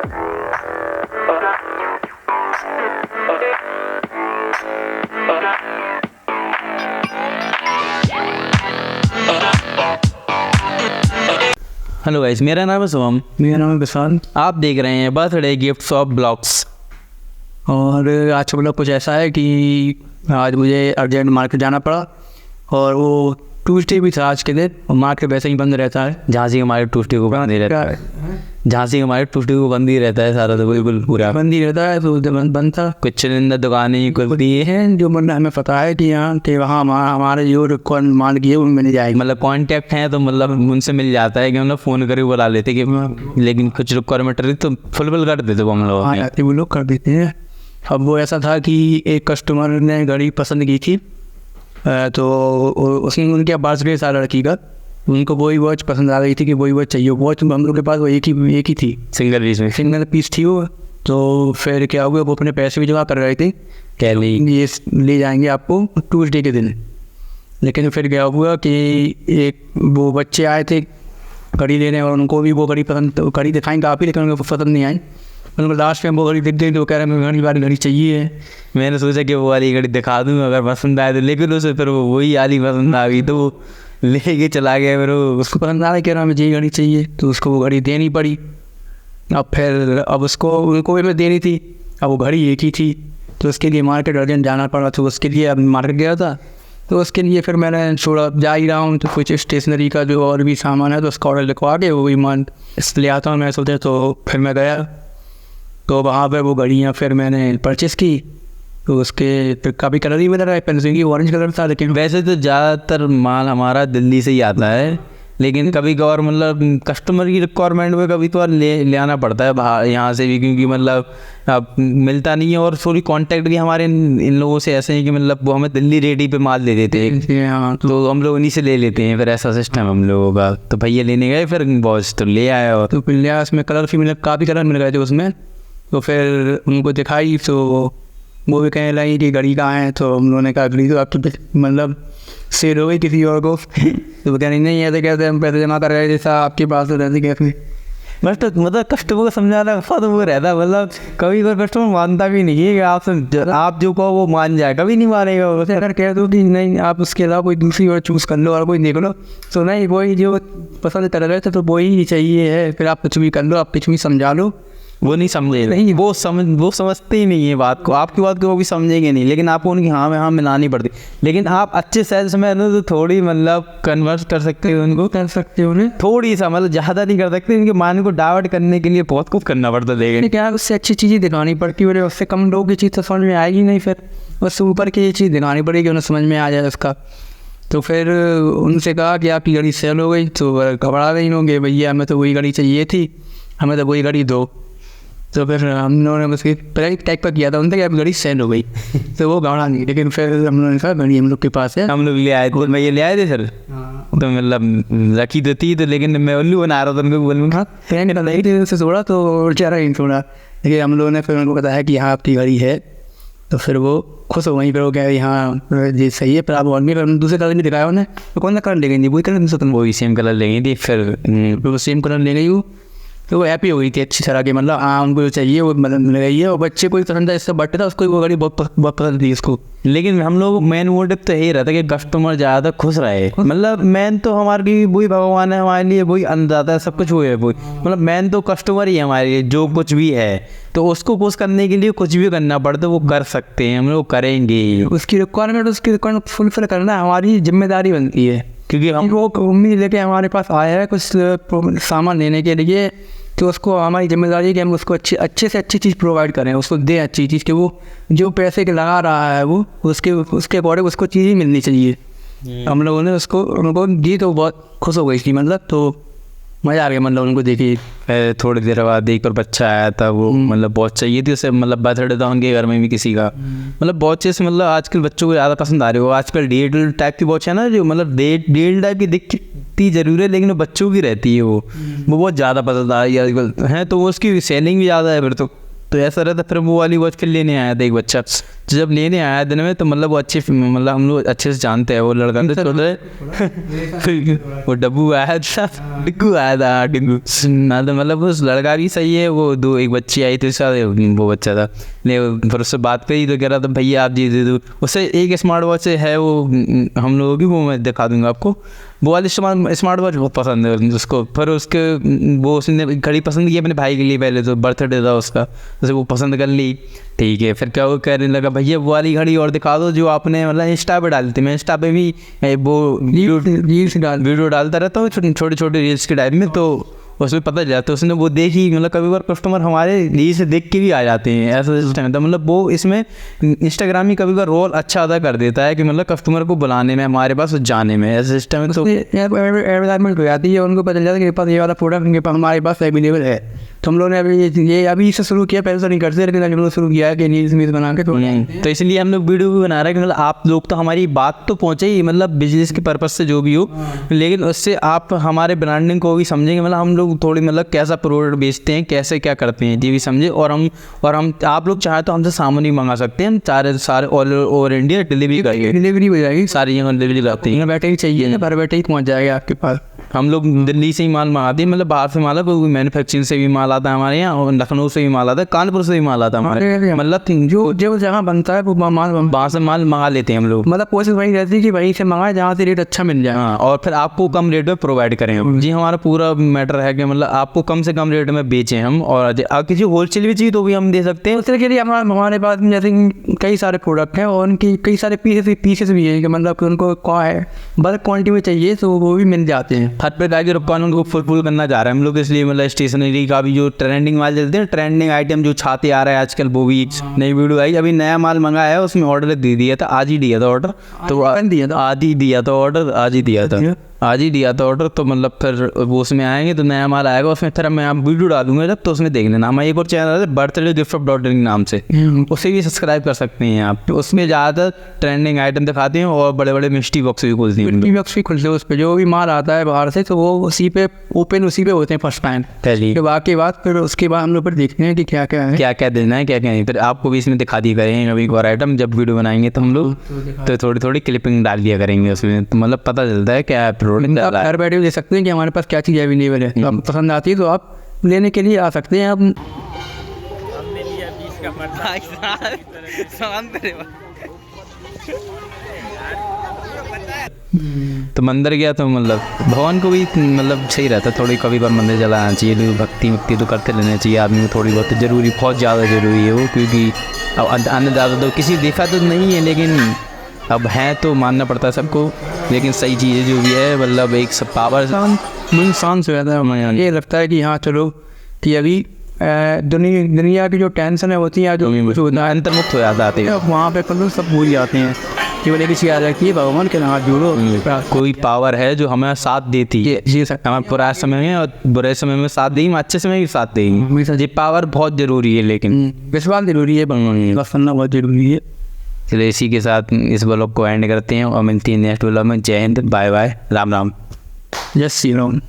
Hello guys, मेरा नाम है शुभम। मेरा नाम है विशाल। आप देख रहे हैं बर्थडे गिफ्ट शॉप ब्लॉग्स। और आज का ब्लॉग कुछ ऐसा है कि आज मुझे अर्जेंट मार्केट जाना पड़ा और वो ट्यूसडे भी था आज के दिन, और मार्केट वैसे ही बंद रहता है। झांसी का मार्केट ट्यूसडे को बंद ही रहता है। झांसी का मार्केट ट्यूसडे को बंद ही रहता है, सारा तो बिल्कुल पूरा बंद ही रहता है। तो बंद था, कुछ चुनिंदा दुकानें खुलती है हैं जो मतलब हमें पता है कि यहाँ के वहाँ हमारे जो रिक्वायरमेंट मान की है वो मिल जाएगी। मतलब कॉन्टैक्ट हैं तो मतलब उनसे मिल जाता है कि मतलब फ़ोन करके बुला लेते कि लेकिन कुछ रिक्वायरमेंट रही तो फुलफिल कर देते वो हम लोग। हाँ आते वो लोग कर देते हैं। अब वो ऐसा था कि एक कस्टमर ने घड़ी पसंद की थी, तो उसने उनके बर्थडे था लड़की का, उनको वही वॉच पसंद आ गई थी कि वही वॉच चाहिए। वॉच हम लोग के पास वो एक ही थी, सिंगल पीस थी वो। तो फिर क्या हुआ, वो अपने पैसे भी जमा कर रहे थे, ये ले जाएंगे आपको ट्यूसडे के दिन। लेकिन फिर क्या हुआ कि एक वो बच्चे आए थे घड़ी लेने, और उनको भी वो घड़ी पसंद, घड़ी दिखाएँ काफ़ी, लेकिन उनको पसंद नहीं आई। उनको लास्ट में वो घड़ी दिख गई तो वो कह रहे हैं मुझे वाली घड़ी चाहिए है। मैंने सोचा कि वो वाली घड़ी दिखा दूँ अगर पसंद आए तो, लेकिन उसे फिर वो वही वाली पसंद आ गई तो वो लेके चला गया। फिर उसको पसंद आ रहा है, कह रहा मुझे ये घड़ी चाहिए, तो उसको वो घड़ी देनी पड़ी। अब उसको उनको भी मैं देनी थी, अब वो घड़ी एक ही थी, तो उसके लिए मार्केट अर्जेंट जाना पड़ा। तो उसके लिए अब मार्केट गया था, तो उसके लिए फिर मैंने छोड़ा जा ही रहा हूँ, तो कुछ स्टेशनरी का जो और भी सामान है तो उसका ऑर्डर लिखवा के वो भी मान ले आता हूँ मैं सोचा। तो फिर मैं गया, तो वहाँ पर वो घड़ियाँ फिर मैंने परचेस की। तो उसके फिर काफ़ी कलर ही बदल रहा है, पेंसिल की ऑरेंज कलर था। लेकिन वैसे तो ज़्यादातर माल हमारा दिल्ली से ही आता है, लेकिन कभी कभार मतलब कस्टमर की रिक्वायरमेंट में कभी तो ले आना पड़ता है बाहर यहाँ से भी, क्योंकि मतलब अब मिलता नहीं है। और थोड़ी कांटेक्ट भी हमारे इन लोगों से ऐसे हैं कि मतलब वो हमें दिल्ली रेडी पे माल दे देते हैं। हाँ, तो हम लोग उन्हीं से ले लेते हैं, फिर ऐसा सिस्टम हम लोगों का। तो भैया लेने गए, फिर बॉस तो ले आया। और तो फिर लिया, उसमें कलर भी मतलब काफ़ी कलर मिल गए थे उसमें। तो फिर उनको दिखाई, तो वो भी कहने लगी कि घड़ी कहाँ है। तो हम लोगों ने कहा घड़ी तो आप तो मतलब सेल हो गई किसी और को। तो वो कह रही नहीं ऐसे कहते हम पैसे जमा कर रहे थे साहब आपके पास, तो रहते कैसे। बस तो मतलब कस्टमर को समझाना बहुत वो रहता है। मतलब कभी कोई कस्टमर मानता भी नहीं है कि आप जो कहो वो मान जाए, कभी नहीं मानेगा। वैसे अगर कह दो कि नहीं आप उसके अलावा कोई दूसरी और चूज़ कर लो और कोई देख लो, तो नहीं वही जो पसंद कर रहे थे तो वही चाहिए है, फिर आप कुछ भी कर लो, आप कुछ भी समझा लो, वो नहीं समझे। नहीं, वो समझते ही नहीं है बात को, आपकी बात को वो भी समझेंगे नहीं। लेकिन आपको उनकी हाँ में हाँ मिलानी पड़ती। लेकिन आप अच्छे सेल्स में ना तो थोड़ी मतलब कन्वर्ट कर सकते हो, उनको कर सकते हो उन्हें थोड़ी सा, मतलब ज़्यादा नहीं कर सकते। उनके माइंड को डाइवर्ट करने के लिए बहुत कुछ करना पड़ता है। लेकिन क्या उससे अच्छी चीज़ें दिखानी पड़ती है, उससे कम लोग की चीज़ तो समझ में आएगी नहीं, फिर उससे ऊपर की चीज़ दिखानी पड़ेगी, उन्हें समझ में आ जाए उसका। तो फिर उनसे कहा कि आपकी घड़ी सेल हो गई, तो घबरा गई होंगे, भैया हमें तो वही घड़ी चाहिए थी, हमें तो वही घड़ी दो। तो फिर हम लोगों ने उसकी प्राइस टैग पर किया था उनसे कि आप घड़ी सेल हो गई। तो वो घबरा नहीं, लेकिन फिर हम लोगों ने कहा घड़ी हम लोग के पास है, हम लोग ले आए थे। मैं ये ले आए थे सर। तो मतलब रखी तो थी, तो लेकिन मैं उल्लू बना रहा था उनको बोलूँगा फ्रेंड नहीं थे उससे थोड़ा, तो चेहरा ही थोड़ा। लेकिन हम लोगों ने फिर उनको बताया कि हाँ आपकी घड़ी है, तो फिर वो खुश हो गई। फिर वो कह रही हाँ जी सही है, फिर आप और भी दूसरे कलर नहीं दिखाया उन्हें, तो कौन सा कलर ले गई? वही कलर दूसरा, तुम वही सेम कलर ले गई थी। फिर वो सेम कलर ले गई वो, तो वो हैप्पी हो गई थी अच्छी तरह की, मतलब हाँ उनको जो चाहिए वो मतलब मिल रही है। और बच्चे को पसंद है, इससे बर्थडे था उसको वो घड़ी बहुत पसंद थी इसको। लेकिन हम लोग मेन मोटिव तो यही रहता है कि कस्टमर ज़्यादा खुश रहे। मतलब मेन तो हमारी वही भगवान है हमारे लिए, वही अन्नदाता है, सब कुछ वही है। वही मतलब मेन तो कस्टमर ही है हमारे लिए, जो कुछ भी है। तो उसको खुश करने के लिए कुछ भी करना पड़ता है, वो कर सकते हैं, हम लोग करेंगे। उसकी रिक्वायरमेंट फुलफिल करना हमारी जिम्मेदारी बनती है, क्योंकि हम वो उम्मीद लेके हमारे पास आया है कुछ सामान लेने के लिए, तो उसको हमारी जिम्मेदारी है कि हम उसको अच्छे से अच्छी चीज़ प्रोवाइड करें, उसको दें अच्छी चीज़, कि वो जो पैसे के लगा रहा है वो उसके अकॉर्डिंग उसको चीज़ ही मिलनी चाहिए। हम लोगों ने उनको दी तो बहुत खुश हो गई थी, मतलब तो मज़ा आ गया, मतलब उनको देखी। थोड़ी देर बाद एक और बच्चा आया था, वो मतलब बहुत चाहिए थी उसे, मतलब बर्थडे था उनके घर में भी किसी का। मतलब बहुत से मतलब आजकल बच्चों को ज़्यादा पसंद आ रही हो। आजकल DL टाइप की वॉच है ना, जो मतलब DL टाइप की दिखती ज़रूर है, लेकिन वो बच्चों की रहती है, वो बहुत ज़्यादा पसंद आ रही है आजकल है। तो उसकी सेलिंग भी ज़्यादा है फिर तो ऐसा रहता। फिर वो वाली वॉच फिर लेने आया था एक बच्चा, तो जब लेने आया दिन में तो मतलब वो अच्छे, मतलब हम लोग अच्छे से जानते हैं वो लड़का, तो छोटे वो डब्बू आया था, डिग्गू आया था, डिग्गू ना, तो मतलब उस लड़का भी सही है, वो दो एक बच्ची आई थी साथ, वो बच्चा था, ले फिर उससे बात करी तो कह रहा था भैया आप जी दे दो, उससे एक स्मार्ट वॉच है वो हम लोगों की, वो मैं दिखा दूंगा आपको, वो वाली स्मार्ट वॉच बहुत पसंद है उसको। फिर उसके वो उसने घड़ी पसंद की अपने भाई के लिए, पहले तो बर्थडे था उसका, जैसे वो पसंद कर ली, ठीक है। फिर क्या वो कहने लगा भैया वो वाली घड़ी और दिखा दो जो आपने मतलब इंस्टा पे डालती, मैं इंस्टा पे भी वो वीडियो डालता रहता हूँ छोटे छोटे रील्स के टाइप में, तो उसमें पता चल जाता है। उसने वो देखी, मतलब कभी बार कस्टमर हमारे रील से देख के भी आ जाते हैं, ऐसा सिस्टम है। तो मतलब वो इसमें इंस्टाग्राम ही कभी बार रोल अच्छा अदा कर देता है कि मतलब कस्टमर को बुलाने में, हमारे पास जाने में, ऐसा सिस्टम है। तो एडवर्टाइजमेंट हो जाती है, उनको पता चल जाता है कि पास ये वाला प्रोडक्ट उनके पास हमारे पास अवेलेबल है। तो हम लोगों ने अभी इसे शुरू किया, पहले तो नहीं करते, लेकिन हम लोग शुरू किया है कि रील्स वील्स बना के तो इसलिए हम लोग वीडियो भी बना रहे हैं कि मतलब आप लोग तो हमारी बात तो पहुँचे ही, मतलब बिजनेस के पर्पज़ से जो भी हो, लेकिन उससे आप हमारे ब्रांडिंग को भी समझेंगे, मतलब हम लोग थोड़ी मतलब कैसा प्रोडक्ट बेचते हैं, कैसे क्या करते हैं ये भी समझे। और हम आप लोग चाहे तो हमसे सामान भी मंगा सकते हैं, हम सारे ऑल ओवर इंडिया डिलीवरी हो जाएगी, सारी जगह डिलीवरी करते हैं। बैठे ही चाहिए, घर बैठे ही पहुँच जाएगा आपके पास। हम लोग दिल्ली से ही माल मंगाते हैं, मतलब बाहर से माल है, कोई मैन्युफैक्चरिंग से भी माल आता है हमारे यहाँ, और लखनऊ से भी माल आता है, कानपुर से भी माल आता है हमारे, मतलब जो जहाँ बनता है वो माल वहाँ से माल मंगा लेते हैं हम लोग। मतलब कोशिश वही रहती है कि वहीं से मंगाए जहाँ से रेट अच्छा मिल जाए। हाँ, और फिर आपको कम रेट में प्रोवाइड करें जी, हमारा पूरा मैटर है कि मतलब आपको कम से कम रेट में बेचें हम, और किसी होलसेल भी चाहिए तो भी हम दे सकते हैं। होलसेल के लिए हमारे पास जैसे कई सारे प्रोडक्ट हैं और उनकी कई सारे पीसेस भी हैं कि मतलब कि उनको क्या है बल्क क्वान्टिटी में चाहिए तो वो भी मिल जाते हैं। हर प्रकार के रिक्वायरमेंट को फुलफिल करना चाह रहे हैं हम लोग, इसलिए मतलब स्टेशनरी का भी जो ट्रेंडिंग माल चलते हैं, ट्रेंडिंग आइटम जो छाते आ रहा है आजकल, वो भी नई वीडियो आई, अभी नया माल मंगाया है, उसमें ऑर्डर दे दिया था, आज ही दिया था ऑर्डर, तो आज ही दिया था ऑर्डर, आज ही दिया था ऑर्डर। तो मतलब फिर वो उसमें आएंगे तो नया माल आएगा, उसमें फिर मैं आप वीडियो डालूंगा जब, तो उसमें देख लेना। हमारा एक और चैनल है बर्थडे गिफ्ट ऑफ डॉटरिंग नाम से, उसे भी सब्सक्राइब कर सकते हैं आप। उसमें ज़्यादातर ट्रेंडिंग आइटम दिखाते हैं और बड़े बड़े मिस्ट्री बॉक्स भी खुलते हैं, मिस्ट्री बॉक्स भी खुलते हैं, उस पर जो भी माल आता है बाहर से तो वो उसी पे ओपन उसी पे होते हैं फर्स्ट टाइम पहले के बाकी बात। फिर उसके बाद हम लोग फिर देखते हैं कि क्या क्या है, क्या क्या देना है, क्या क्या नहीं। फिर आपको भी इसमें दिखा दिया करेंगे कभी और आइटम, जब वीडियो बनाएंगे तो हम लोग तो थोड़ी थोड़ी क्लिपिंग डाल दिया करेंगे उसमें, तो मतलब पता चलता है क्या प्रोडक्ट दे सकते हैं कि हमारे पास क्या चीज़ अवेलेबल है। तो आपको पसंद आती है तो आप लेने के लिए आ सकते हैं। हमने लिया 20 का तो मंदिर गया तो मतलब भगवान को भी मतलब सही रहता है, थोड़ी कभी बार मंदिर चला आना चाहिए, भक्ति तो करते रहना चाहिए आदमी को, थोड़ी बहुत ज़रूरी, बहुत ज़्यादा ज़रूरी है वो, क्योंकि अब आने ज़्यादा तो किसी देखा तो नहीं है, लेकिन अब है तो मानना पड़ता है सबको। लेकिन सही चीज़ें जो भी है, मतलब एक सब पावर इंसान से ज़्यादा हमें ये लगता है कि हाँ चलो कि अभी दुनिया की जो टेंशन है होती है, जो अंतर्मुक्त हो जाता है, वहाँ पे मतलब सब भूल जाते हैं कि बोले किसी आ जाती है भगवान के नाम जोड़ो, कोई पावर है जो हमें साथ देती है, हमें बुरा समय में और बुरे समय में साथ देगी, अच्छे समय में भी साथ देगी। ये पावर बहुत ज़रूरी है, लेकिन विश्वास जरूरी है, बस करना बहुत ज़रूरी है। चलिए इसी के साथ इस ब्लॉग को एंड करते हैं और मिलती है नेक्स्ट ब्लॉग में। जय हिंद, बाय बाय, राम राम, जय श्री राम।